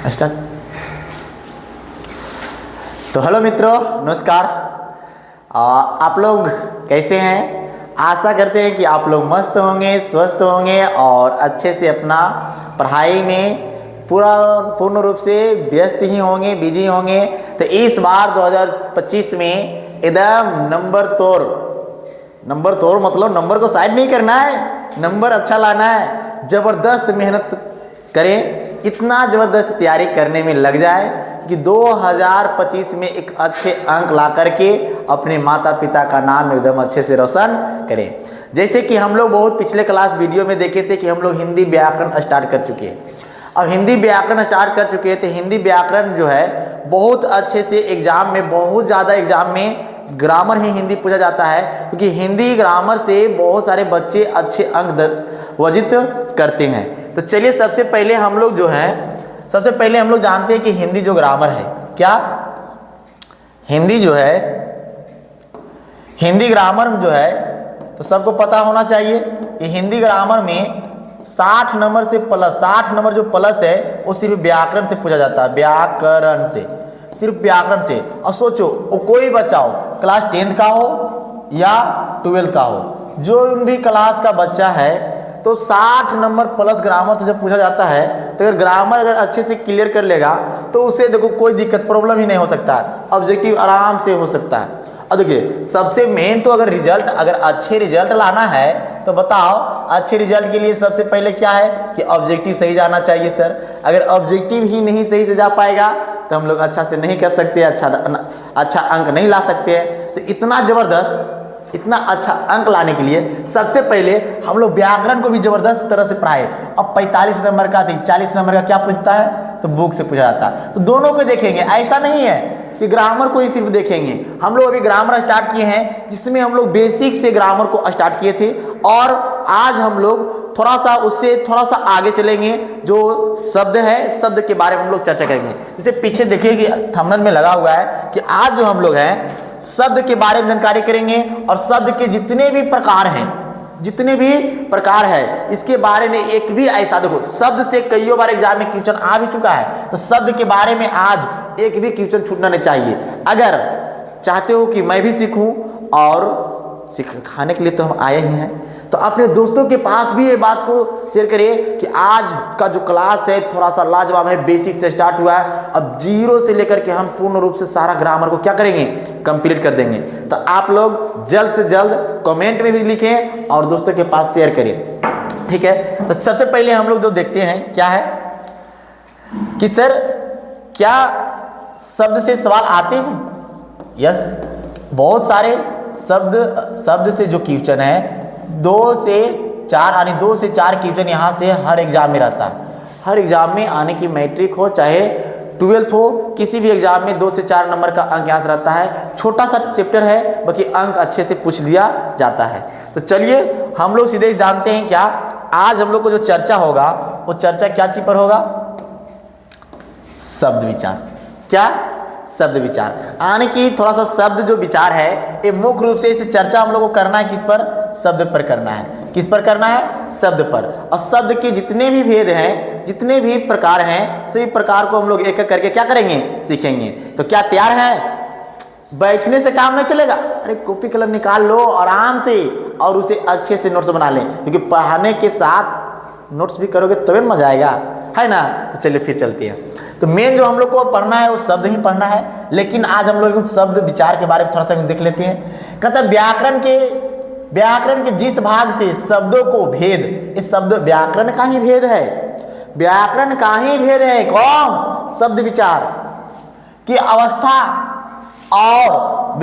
Start. तो hello मित्रों, नमस्कार। आप लोग कैसे हैं? आशा करते हैं कि आप लोग मस्त होंगे, स्वस्थ होंगे और अच्छे से अपना पढ़ाई में पूर्ण रूप से व्यस्त ही होंगे, बिजी होंगे। तो इस बार 2025 में एकदम नंबर तोड़ मतलब नंबर को साइड नहीं करना है, नंबर अच्छा लाना है। ज़बरदस्त मेहनत करें, इतना ज़बरदस्त तैयारी करने में लग जाए कि 2025 में एक अच्छे अंक ला करके अपने माता पिता का नाम एकदम अच्छे से रोशन करें। जैसे कि हम लोग बहुत पिछले क्लास वीडियो में देखे थे कि हम लोग हिंदी व्याकरण स्टार्ट कर चुके हैं। अब हिंदी व्याकरण स्टार्ट कर चुके थे। हिंदी व्याकरण जो है बहुत अच्छे से एग्जाम में, बहुत ज़्यादा एग्जाम में ग्रामर ही हिंदी पूछा जाता है, क्योंकि हिंदी ग्रामर से बहुत सारे बच्चे अच्छे अंक अर्जित करते हैं। तो चलिए सबसे पहले हम लोग जानते हैं कि हिंदी जो ग्रामर है, क्या हिंदी जो है, हिंदी ग्रामर जो है तो सबको पता होना चाहिए कि हिंदी ग्रामर में 60 नंबर से प्लस, 60 नंबर जो प्लस है वो सिर्फ व्याकरण से पूछा जाता है, व्याकरण से, सिर्फ व्याकरण से। और सोचो वो कोई बच्चा हो, क्लास 10th का हो या 12th का हो, जो भी क्लास का बच्चा है, तो 60 नंबर प्लस ग्रामर से जब पूछा जाता है तो अगर ग्रामर अगर अच्छे से क्लियर कर लेगा तो उसे देखो कोई दिक्कत, प्रॉब्लम ही नहीं हो सकता है, ऑब्जेक्टिव आराम से हो सकता है। और देखिए सबसे मेन तो अगर अच्छे रिजल्ट लाना है तो बताओ, अच्छे रिजल्ट के लिए सबसे पहले क्या है कि ऑब्जेक्टिव सही जाना चाहिए सर। अगर ऑब्जेक्टिव ही नहीं सही से जा पाएगा तो हम लोग अच्छा से नहीं कर सकते, अच्छा अंक नहीं ला सकते हैं। तो इतना अच्छा अंक लाने के लिए सबसे पहले हम लोग व्याकरण को भी ज़बरदस्त तरह से पढ़ाए। अब 45 नंबर का 40 नंबर का क्या पूछता है तो बुक से पूछा जाता है, तो दोनों को देखेंगे। ऐसा नहीं है कि ग्रामर को ही सिर्फ देखेंगे। हम लोग अभी ग्रामर स्टार्ट किए हैं, जिसमें हम लोग बेसिक से ग्रामर को स्टार्ट किए थे, और आज हम लोग उससे थोड़ा सा आगे चलेंगे। जो शब्द है, शब्द के बारे में हम लोग चर्चा करेंगे। जैसे पीछे देखिए कि थंबनेल में लगा हुआ है कि आज जो हम लोग हैं शब्द के बारे में जानकारी करेंगे, और शब्द के जितने भी प्रकार है इसके बारे में एक भी ऐसा, देखो शब्द से कई बार एग्जाम में क्वेश्चन आ भी चुका है, तो शब्द के बारे में आज एक भी क्वेश्चन छूटना नहीं चाहिए। अगर चाहते हो कि मैं भी सीखूं, और सिखाने के लिए तो हम आए ही हैं, तो अपने दोस्तों के पास भी ये बात को शेयर करिए कि आज का जो क्लास है थोड़ा सा लाजवाब है, बेसिक से स्टार्ट हुआ है। अब 0 से लेकर के हम पूर्ण रूप से सारा ग्रामर को क्या करेंगे, कंप्लीट कर देंगे। तो आप लोग जल्द से जल्द कमेंट में भी लिखें और दोस्तों के पास शेयर करें, ठीक है। तो सबसे पहले हम लोग जो देखते हैं क्या है कि सर क्या शब्द से सवाल आते हैं? यस, बहुत सारे शब्द से जो क्वेश्चन है 2 से 4 यानी 2 से 4 क्वेश्चन यहाँ से हर एग्जाम में रहता है। हर एग्जाम में आने की मैट्रिक हो चाहे 12th हो, किसी भी एग्जाम में 2 से 4 नंबर का अंक यहाँ से रहता है। छोटा सा चैप्टर है, बाकी अंक अच्छे से पूछ दिया जाता है। तो चलिए हम लोग सीधे जानते हैं क्या आज हम लोग को जो चर्चा होगा वो चर्चा क्या चीज पर होगा? शब्द विचार। क्या? शब्द विचार। यानी कि थोड़ा सा शब्द जो विचार है ये मुख्य रूप से इसे चर्चा हम लोग को करना है किस पर? शब्द पर करना है। किस पर करना है? शब्द पर। और शब्द के जितने भी भेद हैं, जितने भी प्रकार हैं, सभी प्रकार को हम लोग एक एक करके क्या करेंगे? सीखेंगे। तो क्या तैयार है? बैठने से काम नहीं चलेगा। अरे कॉपी कलम निकाल लो आराम से और उसे अच्छे से नोट्स बना लें, क्योंकि पढ़ाने के साथ नोट्स भी करोगे तभी मजा आएगा, है ना। तो चलिए फिर चलते हैं। तो मेन जो हम लोग को पढ़ना है वो शब्द ही पढ़ना है, लेकिन आज हम लोग शब्द विचार के बारे में थोड़ा सा देख लेते हैं। कहता व्याकरण के जिस भाग से शब्दों को भेद, इस शब्द व्याकरण का ही भेद है, व्याकरण का ही भेद है। कौन? शब्द विचार की अवस्था और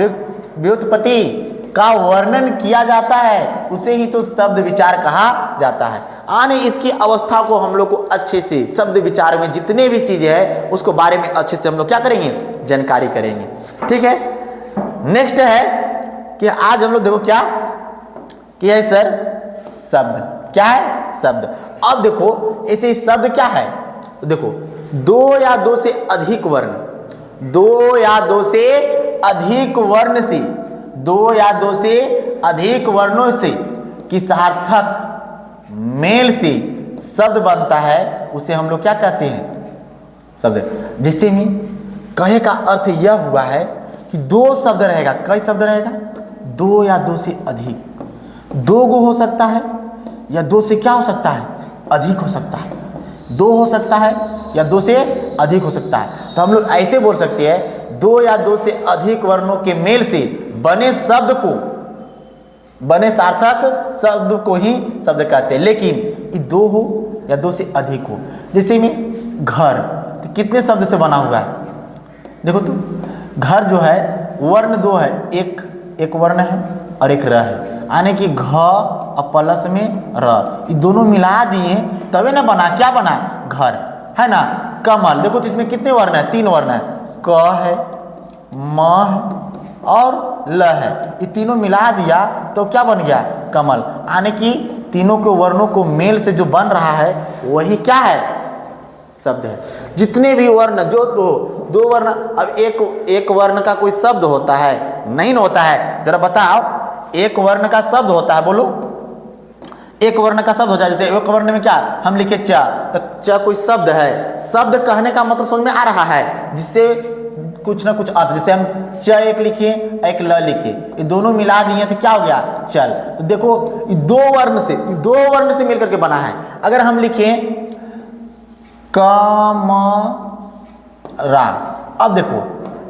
व्युत्पत्ति का वर्णन किया जाता है, उसे ही तो शब्द विचार कहा जाता है। आने इसकी अवस्था को हम लोग को अच्छे से शब्द विचार में जितने भी चीजें हैं उसको बारे में अच्छे से हम लोग क्या करेंगे? जानकारी करेंगे, ठीक है। नेक्स्ट है कि आज हम लोग देखो क्या है सर? शब्द। क्या है? शब्द। अब देखो ऐसे शब्द क्या है, तो देखो 2 या 2 से अधिक वर्ण, 2 या 2 से अधिक वर्ण से, 2 या 2 से अधिक वर्णों से कि सार्थक मेल से शब्द बनता है, उसे हम लोग क्या कहते हैं? शब्द, जिससे में कहे का अर्थ यह हुआ है कि दो शब्द रहेगा। कई शब्द रहेगा? दो या दो से अधिक। दो गो हो सकता है या दो से क्या हो सकता है? अधिक हो सकता है। दो हो सकता है या दो से अधिक हो सकता है। तो हम लोग ऐसे बोल सकते हैं, दो या दो से अधिक वर्णों के मेल से बने शब्द को, बने सार्थक शब्द को ही शब्द कहते हैं। लेकिन ये दो हो या दो से अधिक हो, जैसे में घर, तो कितने शब्द से बना हुआ है? देखो तो घर जो है वर्ण दो है, एक वर्ण है और एक र है, यानी कि घ और प्लस में र, ये दोनों मिला दिए तभी ना बना, क्या बना? घर, है ना। कमल, देखो तो इसमें कितने वर्ण है? 3 वर्ण है, क है, म है और ल है। ये तीनों मिला दिया तो क्या बन गया? कमल। यानी कि तीनों के वर्णों को मेल से जो बन रहा है वही क्या है? शब्द है। जितने भी वर्ण जो दो वर्ण, अब एक वर्ण का कोई शब्द होता है? नहीं होता है। जरा बताओ, एक वर्ण का शब्द होता है? बोलो, एक वर्ण का शब्द हो जाए। जैसे एक वर्ण में क्या हम लिखे च, तो च कोई शब्द है? शब्द कहने का मतलब समझ में आ रहा है, जिससे कुछ ना कुछ अर्थ। जैसे हम च एक लिखे, एक ल लिखे, ये दोनों मिला दिए तो क्या हो गया? चल। तो देखो ये दो वर्ण से मिलकर के बना है। अगर हम लिखें कमरा, अब देखो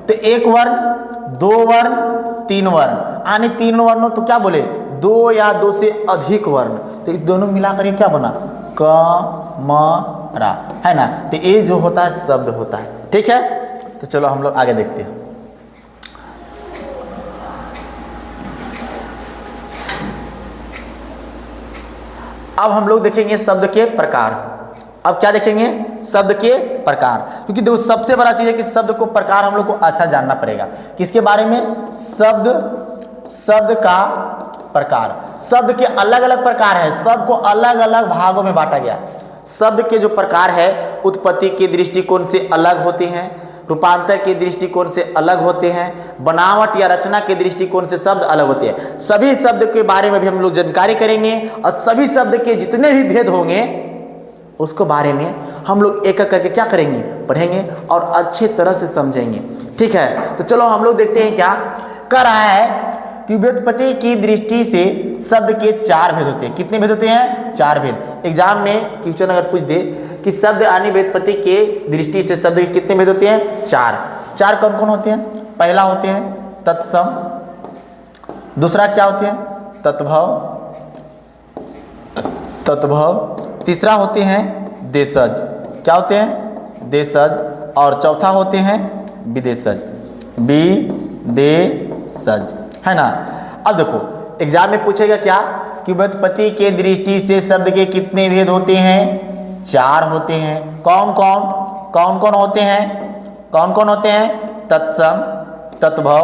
तो एक वर्ण, दो वर्ण, 3 वर्ण, यानी 3 वर्णों तो क्या बोले? दो या दो से अधिक वर्ण, तो ये दोनों मिलाकर ये क्या बना? कमरा, है ना। तो ये जो होता है शब्द होता है। ठीक है, तो चलो हम लोग आगे देखते हैं। अब हम लोग देखेंगे शब्द के प्रकार। अब क्या देखेंगे? शब्द के प्रकार। क्योंकि देखो सबसे बड़ा चीज है कि शब्द को प्रकार हम लोग को अच्छा जानना पड़ेगा। किसके बारे में? शब्द का प्रकार। शब्द के अलग अलग प्रकार है, सबको अलग अलग भागों में बांटा गया। शब्द के जो प्रकार है, उत्पत्ति के दृष्टिकोण से अलग होते हैं, रूपांतर के दृष्टिकोण से अलग होते हैं, बनावट या रचना के दृष्टिकोण से शब्द अलग होते हैं। सभी शब्द के बारे में भी हम लोग जानकारी करेंगे और सभी शब्द के जितने भी भेद होंगे उसको बारे में हम लोग एक एक करके क्या करेंगे? पढ़ेंगे और अच्छे तरह से समझेंगे। ठीक है, तो चलो हम लोग देखते हैं क्या कर रहा है कि व्युत्पत्ति की दृष्टि से शब्द के 4 भेद होते हैं। कितने भेद होते हैं? 4 भेद। एग्जाम में क्वेश्चन अगर पूछ दे कि शब्द यानी व्युत्पत्ति के दृष्टि से शब्द के कितने भेद होते हैं? 4 कौन कौन होते हैं? पहला होते हैं तत्सम, दूसरा क्या होते हैं? तत्भव, तीसरा होते हैं देशज। क्या होते हैं? देशज। और चौथा होते हैं विदेशज, है ना। अब देखो एग्जाम में पूछेगा क्या कि व्युत्पत्ति के दृष्टि से शब्द के कितने भेद होते हैं? 4 होते हैं। कौन कौन होते हैं? तत्सम, तत्भव,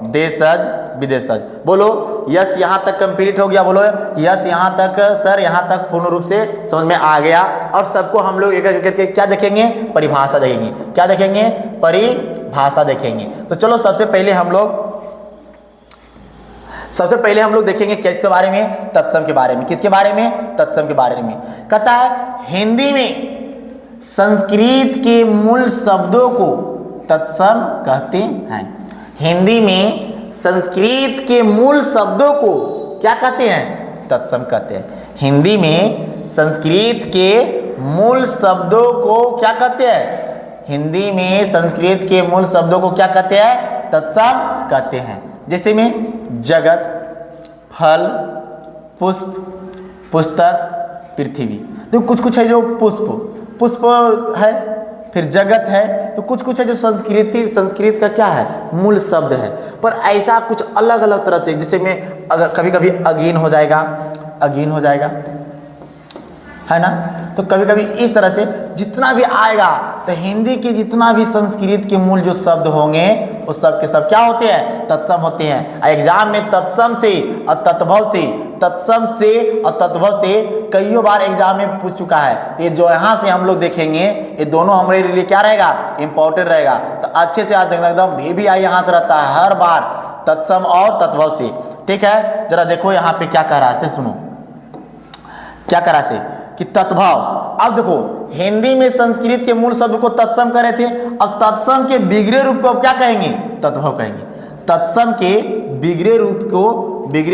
देशज, विदेशज। बोलो यस, यहाँ तक कंप्लीट हो गया। बोलो यस, यहाँ तक सर, यहाँ तक पूर्ण रूप से समझ में आ गया। और सबको हम लोग एक एक करके क्या देखेंगे? परिभाषा देखेंगे। क्या देखेंगे? परिभाषा देखेंगे। तो चलो सबसे पहले हम लोग देखेंगे किसके बारे में? तत्सम के बारे में। किसके बारे में? तत्सम के बारे में। कहता है हिंदी में संस्कृत के मूल शब्दों को तत्सम कहते हैं। हिंदी में संस्कृत के मूल शब्दों को क्या कहते हैं? तत्सम कहते हैं। हिंदी में संस्कृत के मूल शब्दों को क्या कहते हैं? हिंदी में संस्कृत के मूल शब्दों को क्या कहते हैं? तत्सम कहते हैं। जैसे में जगत, फल, पुष्प, पुस्तक, पृथ्वी। तो कुछ है जो पुष्प है, फिर जगत है, तो कुछ है जो संस्कृत का क्या है? मूल शब्द है। पर ऐसा कुछ अलग अलग तरह से, जैसे में अगर कभी कभी अगीन हो जाएगा, है ना। तो कभी कभी इस तरह से जितना भी आएगा, तो हिंदी की जितना भी संस्कृत के मूल जो शब्द होंगे उस सब के सब क्या होते हैं? तत्सम होते हैं। एग्जाम में तत्सम से और तत्भव से कई बार एग्जाम में पूछ चुका है। तो ये जो यहाँ से हम लोग देखेंगे, ये दोनों हमारे लिए क्या रहेगा? इंपॉर्टेंट रहेगा। तो अच्छे से आज देखना, एकदम भी आई यहाँ से रहता है हर बार, तत्सम और तत्भव से। ठीक है, जरा देखो यहाँ पे क्या कह रहा है, सुनो क्या कह रहा है कि तत्भव। अब देखो हिंदी में संस्कृत के मूल शब्द को तत्सम करे थे, अब तत्सम के बिगड़े रूप को अब क्या कहेंगे? तत्भव कहेंगे। तत्सम के बिगड़े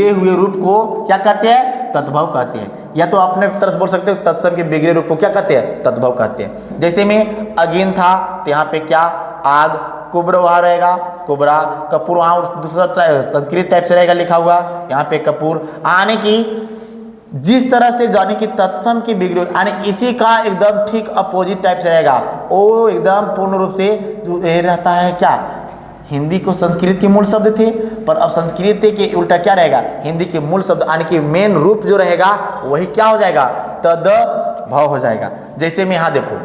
हुए रूप को क्या कहते हैं? तत्भव कहते हैं। या तो अपने तरफ बोल सकते हो तत्सम के बिगड़े रूप को क्या कहते हैं? तत्भव कहते हैं। जैसे में अगिन था तो यहाँ पे क्या? आग। कुब्र वहाँ रहेगा, कुबरा। कपूर वहाँ दूसरा संस्कृत टाइप से रहेगा लिखा हुआ, यहाँ पे कपूर। आने की जिस तरह से जाने की तत्सम के बिगड़े यानी इसी का एकदम ठीक अपोजिट टाइप से रहेगा, वो एकदम पूर्ण रूप से जो रहता है क्या? हिंदी को संस्कृत के मूल शब्द थे, पर अब संस्कृत के उल्टा क्या रहेगा? हिंदी के मूल शब्द यानी कि मेन रूप जो रहेगा वही क्या हो जाएगा? तद्भव हो जाएगा। जैसे में यहाँ देखो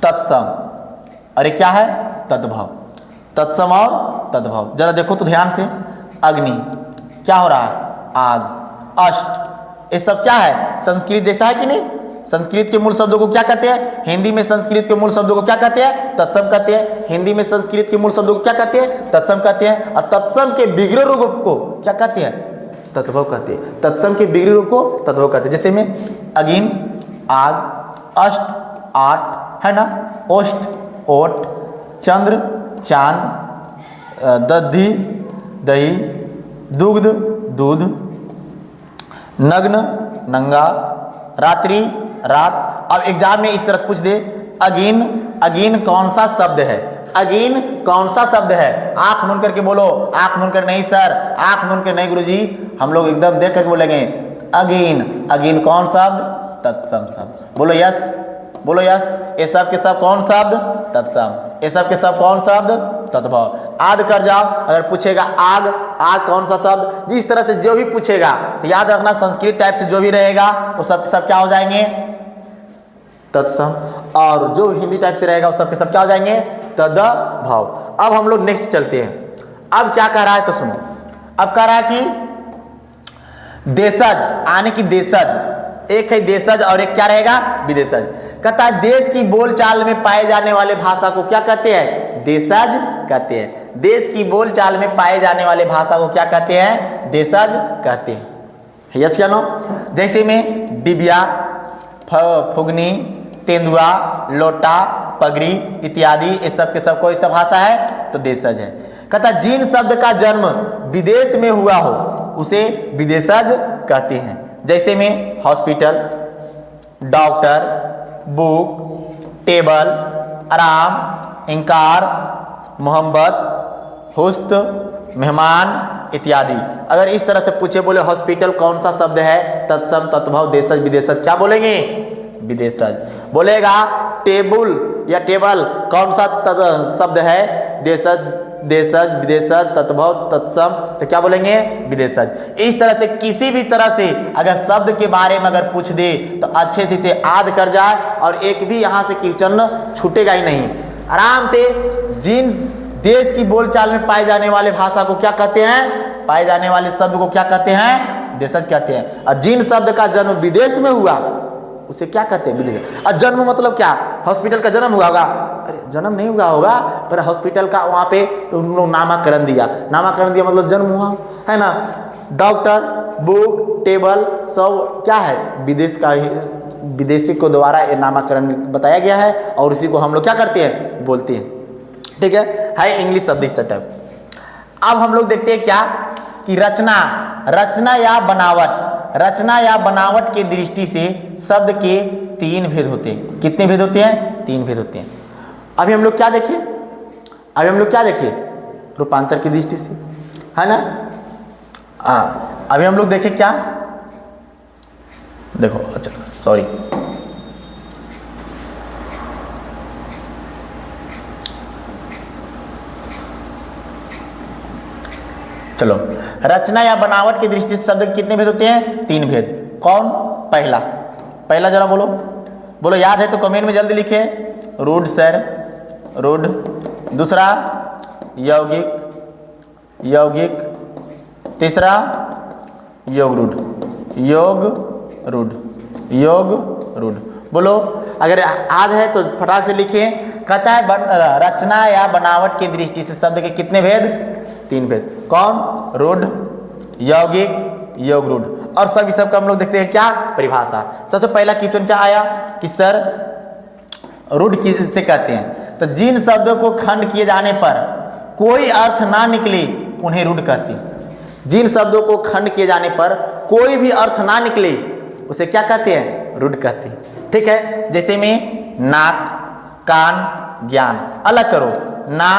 तत्सम, अरे क्या है? तद्भव। तत्सम और तद्भव जरा देखो तो ध्यान से। अग्नि क्या हो रहा है? आग। अष्ट ये सब क्या है? संस्कृत जैसा है कि नहीं? संस्कृत के मूल शब्दों को क्या कहते हैं? हिंदी में संस्कृत के मूल शब्दों को क्या कहते हैं? तत्सम कहते हैं। हिंदी में संस्कृत के मूल शब्दों को क्या कहते हैं? तत्सम कहते हैं। और तत्सम के बिगड़े रूप को क्या कहते हैं? तत्भव कहते हैं। तत्सम के बिगड़े रूप को तत्भव कहते हैं। जैसे में अगिन, आग, अष्ट, आठ है ना, ओष्ट, ओट, चंद्र, चांद, दधि, दही, दुग्ध, दूध, नग्न, नंगा, रात्रि, रात। अब एग्जाम में इस तरह पूछ दे अगिन, अगिन कौन सा शब्द है? अगिन कौन सा शब्द है? आंख मूंद करके बोलो। आंख मूंद कर नहीं सर, आंख मूंद कर नहीं गुरुजी, हम लोग एकदम देख करके बोलेंगे अगिन। अगिन कौन शब्द? तत्सम शब्द। बोलो यस, बोलो यस। ये सब के सब कौन शब्द? तत्सम। ये सब के सब कौन शब्द? तद्भव। आद कर जाओ, अगर पूछेगा आग, आग कौन सा शब्द? जिस तरह से जो भी पूछेगा तो याद रखना संस्कृत टाइप से जो भी रहेगा वो सब के सब क्या हो जाएंगे? तत्सम। और जो हिंदी टाइप से रहेगा वो सब के सब क्या हो जाएंगे? तद्भव। अब हम लोग नेक्स्ट चलते हैं। अब क्या कह रहा है सुनो। अब कह रहा है कि देशज आने की देशज, एक है देशज और एक क्या रहेगा? विदेशज। कहता है देश की बोलचाल में पाए जाने वाले भाषा को क्या कहते हैं? देशज कहते हैं। देश की बोलचाल में पाए जाने वाले भाषा को क्या कहते हैं? देशज कहते हैं। यस या नो? जैसे में डिबिया, फुगनी, तेंदुआ, लोटा, पगड़ी इत्यादि ये सब के सब कोई सा भाषा है? तो देशज है। कहता जिन शब्द का जन्म विदेश में हुआ हो उसे विदेशज कहते हैं। जैसे में हॉस्पिटल, डॉक्टर, बुक, टेबल, आराम, इंकार, मोहब्बत, हुस्त, मेहमान इत्यादि। अगर इस तरह से पूछे बोले हॉस्पिटल कौन सा शब्द है? तत्सम, तत्भव, देशज, विदेशज। क्या बोलेंगे? विदेशज। बोलेगा टेबुल या टेबल कौन सा शब्द है? देशज, देशज, विदेशज, तत्भव, तत्सम। तो क्या बोलेंगे? विदेशज। इस तरह से किसी भी तरह से अगर शब्द के बारे में अगर पूछ दे तो अच्छे से इसे याद कर जाए और एक भी यहाँ से क्वेश्चन छूटेगा ही नहीं। आराम से जिन देश की बोलचाल में पाए जाने वाले भाषा को क्या कहते हैं? पाए जाने वाले शब्द को क्या कहते हैं? देशज कहते हैं। और जिन शब्द का जन्म विदेश में हुआ उसे क्या कहते हैं? विदेश। और जन्म मतलब क्या? हॉस्पिटल का जन्म हुआ होगा? अरे जन्म नहीं हुआ होगा, पर हॉस्पिटल का वहाँ पे उन लोग नामकरण दिया। नामकरण दिया मतलब जन्म हुआ है ना। डॉक्टर, बुक, टेबल सब क्या है? विदेश का, विदेशी को द्वारा ये नामकरण बताया गया है और उसी को हम लोग क्या करते हैं? बोलते हैं। ठीक है इंग्लिश शब्द इस टाइप। अब हम लोग देखते हैं क्या कि रचना, रचना या बनावट, रचना या बनावट की दृष्टि से शब्द के तीन भेद होते हैं। कितने भेद होते हैं? तीन भेद होते हैं। अभी हम लोग क्या देखें? अभी हम लोग क्या देखें? रूपांतर की दृष्टि से, है ना। अभी हम लोग देखें क्या? देखो अच्छा सॉरी, चलो रचना या बनावट की दृष्टि से शब्द के कितने भेद होते हैं? तीन भेद। कौन? पहला, पहला जरा बोलो, बोलो याद है तो कमेंट में जल्दी लिखे। रूढ़ सर, रूढ़। दूसरा यौगिक, यौगिक। तीसरा योग रूढ़, योग रूढ़, योग रूढ़। बोलो अगर याद है तो फटाक से लिखिए। कहता है रचना या बनावट की दृष्टि से शब्द के कितने भेद? तीन भेद। कौन? रूढ़, यौगिक, योग रूढ़। और सभी सब का हम लोग देखते हैं क्या परिभाषा। सबसे पहला क्वेश्चन क्या आया कि सर रूढ़ किसे कहते हैं, तो जिन शब्दों को खंड किए जाने पर कोई अर्थ ना निकले उन्हें रूढ़ कहते हैं। जिन शब्दों को खंड किए जाने पर कोई भी अर्थ ना निकले उसे क्या कहते हैं, रूढ़ कहते हैं। ठीक है, जैसे में नाक, कान, ज्ञान, अलग करो, ना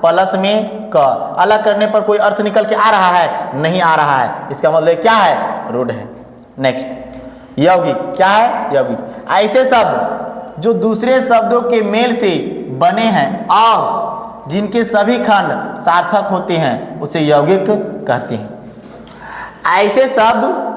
प्लस में क, अलग करने पर कोई अर्थ निकल के आ रहा है, नहीं आ रहा है, इसका मतलब क्या है, रूढ़ है। नेक्स्ट यौगिक, क्या है यौगिक, ऐसे शब्द जो दूसरे शब्दों के मेल से बने हैं और जिनके सभी खंड सार्थक होते हैं उसे यौगिक कहते हैं। ऐसे शब्द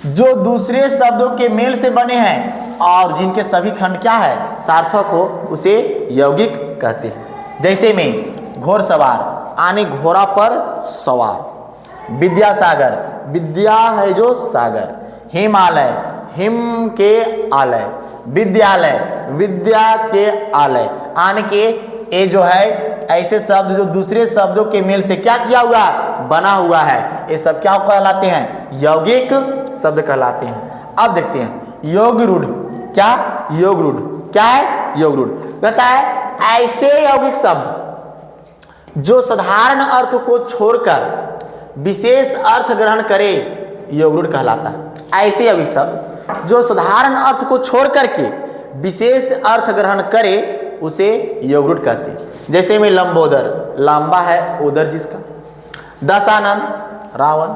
जो दूसरे शब्दों के मेल से बने हैं और जिनके सभी खंड क्या है, सार्थक हो, उसे यौगिक कहते हैं। जैसे में घोड़सवार, आने घोड़ा पर सवार, विद्यासागर, विद्या है जो सागर, हिमालय, हिम के आलय, विद्यालय, विद्या के आलय, आने के ये जो है ऐसे शब्द जो दूसरे शब्दों के मेल से क्या किया हुआ, बना हुआ है, ये सब क्या कहलाते हैं, यौगिक शब्द कहलाते हैं। अब देखते हैं योग रूढ़, क्या योग रूढ़, क्या है योग रूढ़, कहता है ऐसे यौगिक शब्द जो साधारण अर्थ को छोड़कर विशेष अर्थ ग्रहण करे योग रूढ़ कहलाता है। ऐसे यौगिक शब्द जो साधारण अर्थ को छोड़ करके विशेष अर्थ ग्रहण करे उसे योग रूढ़ कहते हैं। जैसे में लंबोदर, लंबा है उदर जिसका, दशानन रावण,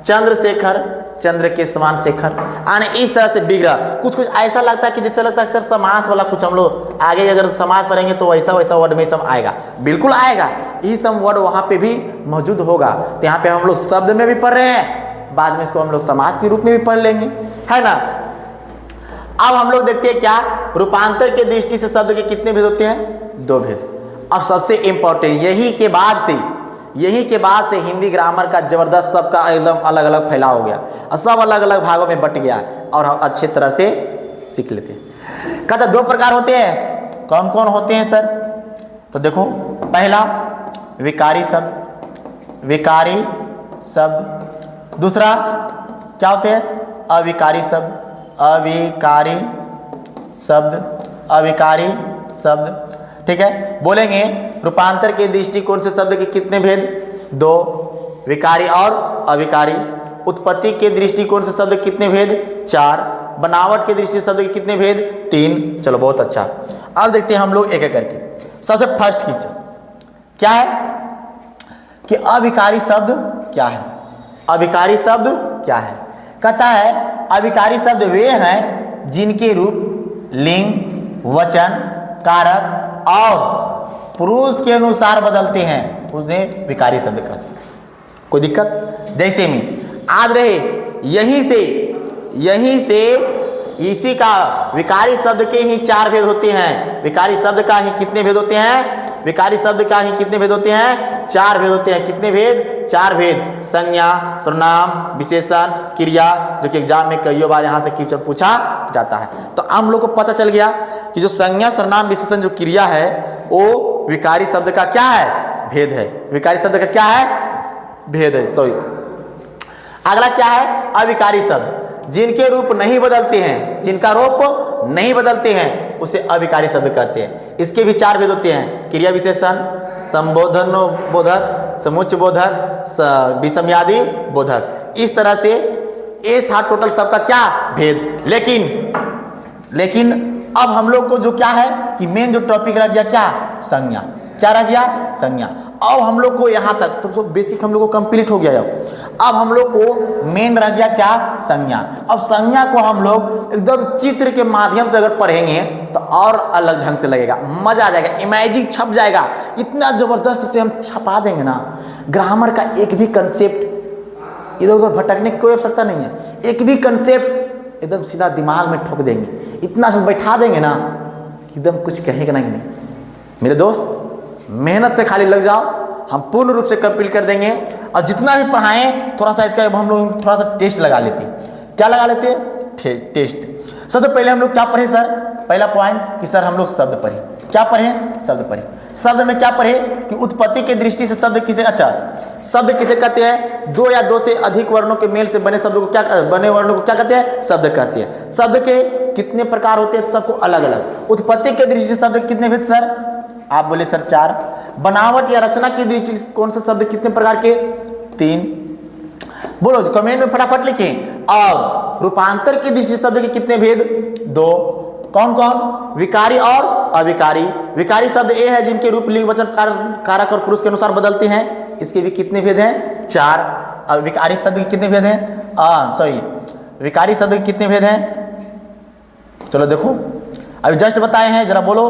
चंद्रशेखर, चंद्र के समान शेखर, आने इस तरह से बिगड़ा। कुछ कुछ ऐसा लगता है कि जैसे लगता है सर समास वाला कुछ हम लोग आगे अगर समास पढ़ेंगे तो वैसा वैसा वर्ड में सब आएगा, बिल्कुल आएगा, ये सब वर्ड वहाँ पे भी मौजूद होगा। तो यहाँ पे हम लोग शब्द में भी पढ़ रहे हैं, बाद में इसको हम लोग समास के रूप में भी पढ़ लेंगे, है ना। अब हम लोग देखते हैं क्या रूपांतर के दृष्टि से शब्द के कितने भेद होते हैं, 2 भेद। अब सबसे इंपॉर्टेंट यही के बाद से हिंदी ग्रामर का जबरदस्त सबका एकदम अलग अलग फैलाव हो गया और सब अलग अलग भागों में बट गया और हम अच्छे तरह से सीख लेते हैं। कहता 2 प्रकार होते हैं, कौन कौन होते हैं सर, तो देखो पहला विकारी शब्द, विकारी शब्द, दूसरा क्या होते हैं, अविकारी शब्द, अविकारी शब्द, अविकारी शब्द। ठीक है, बोलेंगे रूपांतर के दृष्टिकोण से शब्द के कितने भेद, 2, विकारी और अविकारी। उत्पत्ति के दृष्टिकोण से शब्द कितने भेद, 4। बनावट के दृष्टि से शब्द के कितने भेद, 3। चलो बहुत अच्छा। अब देखते हैं हम लोग एक एक करके। सबसे फर्स्ट क्वेश्चन क्या है कि अविकारी शब्द क्या है, अविकारी शब्द क्या है। कहता है अविकारी शब्द वे हैं जिनके रूप लिंग, वचन, कारक और पुरुष के अनुसार बदलते हैं, उसने विकारी शब्द कहते हैं। कोई दिक्कत, जैसे में आज रहे यहीं से इसी का विकारी शब्द के ही 4 भेद होते हैं। विकारी शब्द का ही कितने भेद होते हैं, विकारी शब्द का ही कितने भेद होते हैं, 4 भेद होते हैं। कितने भेद, 4 भेद, संज्ञा, सर्वनाम, विशेषण, क्रिया, जो कि एग्जाम में कई बार यहाँ से क्वेश्चन पूछा जाता है। तो हम लोग को पता चल गया कि जो संज्ञा, सर्वनाम, विशेषण जो क्रिया है वो विकारी शब्द का क्या है, भेद है। विकारी शब्द का क्या है, भेद है, सॉरी। अगला क्या है, अविकारी शब्द जिनके रूप नहीं बदलते हैं, जिनका रूप नहीं बदलते हैं उसे अविकारी शब्द कहते हैं। इसके भी 4 भेद होते हैं, क्रिया विशेषण, संबोधन बोधक, समुच्चय बोधक, विषमयादि बोधक। इस तरह से ये था टोटल सबका क्या भेद। लेकिन अब हम लोग को जो क्या है कि मेन जो टॉपिक रह गया क्या, संज्ञा। क्या रह गया, संज्ञा। अब हम लोग को यहाँ तक सबसे बेसिक हम लोग को कंप्लीट हो गया। अब हम लोग को मेन रह गया क्या, संज्ञा। अब संज्ञा को हम लोग एकदम चित्र के माध्यम से अगर पढ़ेंगे तो और अलग ढंग से लगेगा, मजा आ जाएगा, इमेजिंग छप जाएगा। इतना जबरदस्त से हम छपा देंगे ना, ग्रामर का एक भी कंसेप्ट इधर उधर भटकने की कोई आवश्यकता नहीं है। एक भी कंसेप्ट एकदम सीधा दिमाग में ठोक देंगे, इतना से बैठा देंगे ना कि एकदम कुछ कहेगा नहीं। मेरे दोस्त मेहनत से खाली लग जाओ, हम पूर्ण रूप से कंप्लीट कर देंगे। और जितना भी पढ़ाएं थोड़ा सा इसका हम लोग थोड़ा सा टेस्ट लगा लेते हैं। क्या लगा लेते हैं, टेस्ट। सबसे पहले हम लोग क्या पढ़े सर, पहला पॉइंट कि सर हम लोग शब्द पढ़े। क्या पढ़े, शब्द पढ़े। शब्द में क्या पढ़े कि उत्पत्ति के दृष्टि से शब्द किसे, अच्छा शब्द किसे कहते हैं? दो या दो से अधिक वर्णों के मेल से बने शब्द को बने वर्णों को क्या कहते हैं? शब्द कहते हैं। शब्द के कितने प्रकार होते हैं? सबको अलग अलग। उत्पत्ति के दृष्टि से शब्द कितने भेद सर? आप बोले सर 4। बनावट या रचना की दृष्टि से कौन से शब्द कितने प्रकार के? 3। बोलो कमेंट में फटाफट लिखें। और रूपांतर की दृष्टि से शब्द के कितने भेद? 2। कौन कौन? विकारी और अविकारी। विकारी शब्द ए है जिनके रूप लिंग वचन कारक और पुरुष के अनुसार बदलते हैं, इसके भी कितने भेद हैं? 4। अविकारी शब्द के कितने भेद हैं? विकारी शब्द के कितने भेद हैं? चलो देखो अभी जस्ट बताए हैं, जरा बोलो।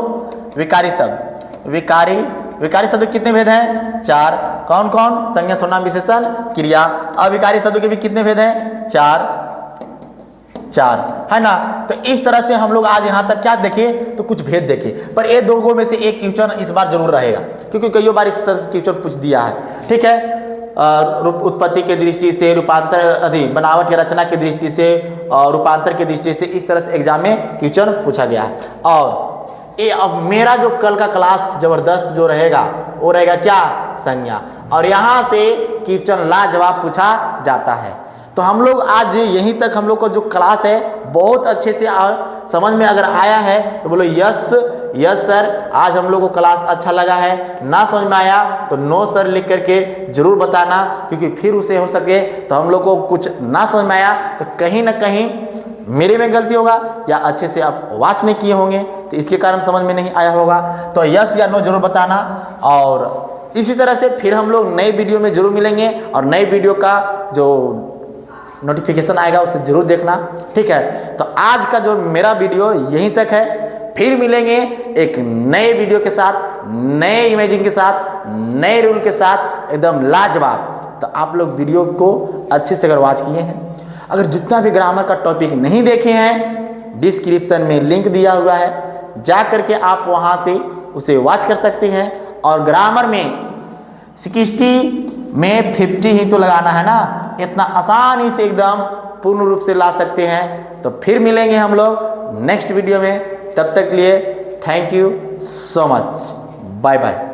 विकारी शब्द, विकारी शब्द के कितने भेद हैं? 4। कौन कौन? संज्ञा, सर्वनाम, विशेषण, क्रिया। अविकारी शब्द के भी कितने भेद हैं? 4 है ना। तो इस तरह से हम लोग आज यहाँ तक क्या देखे? तो कुछ भेद देखे, पर ये दो में से एक क्वेश्चन इस बार जरूर रहेगा, क्योंकि कई बार इस तरह से क्वेश्चन पूछ दिया है। ठीक है, उत्पत्ति के दृष्टि से, रूपांतर बनावट या रचना की दृष्टि से, रूपांतर की दृष्टि से, इस तरह से एग्जाम में क्वेश्चन पूछा गया है। और ये अब मेरा जो कल का क्लास जबरदस्त जो रहेगा वो रहेगा क्या? संज्ञा। और यहाँ से क्वेश्चन लाजवाब पूछा जाता है। तो हम लोग आज यहीं तक हम लोग का जो क्लास है बहुत अच्छे से समझ में अगर आया है तो बोलो यस सर। आज हम लोग को क्लास अच्छा लगा है। ना समझ में आया तो नो सर लिख करके जरूर बताना, क्योंकि फिर उसे हो सके तो हम लोग को कुछ ना समझ में आया तो कहीं ना कहीं मेरे में गलती होगा या अच्छे से आप वॉच नहीं किए होंगे तो इसके कारण समझ में नहीं आया होगा। तो यस या नो जरूर बताना। और इसी तरह से फिर हम लोग नए वीडियो में जरूर मिलेंगे, और नए वीडियो का जो नोटिफिकेशन आएगा उसे जरूर देखना। ठीक है, तो आज का जो मेरा वीडियो यहीं तक है। फिर मिलेंगे एक नए वीडियो के साथ, नए इमेजिंग के साथ, नए रूल के साथ, एकदम लाजवाब। तो आप लोग वीडियो को अच्छे से अगर वॉच किए हैं, अगर जितना भी ग्रामर का टॉपिक नहीं देखे हैं, डिस्क्रिप्शन में लिंक दिया हुआ है, जा करके आप वहाँ से उसे वॉच कर सकते हैं। और ग्रामर में 60 में 50 ही तो लगाना है ना, इतना आसानी से एकदम पूर्ण रूप से ला सकते हैं। तो फिर मिलेंगे हम लोग नेक्स्ट वीडियो में, तब तक लिए thank you so much, bye bye.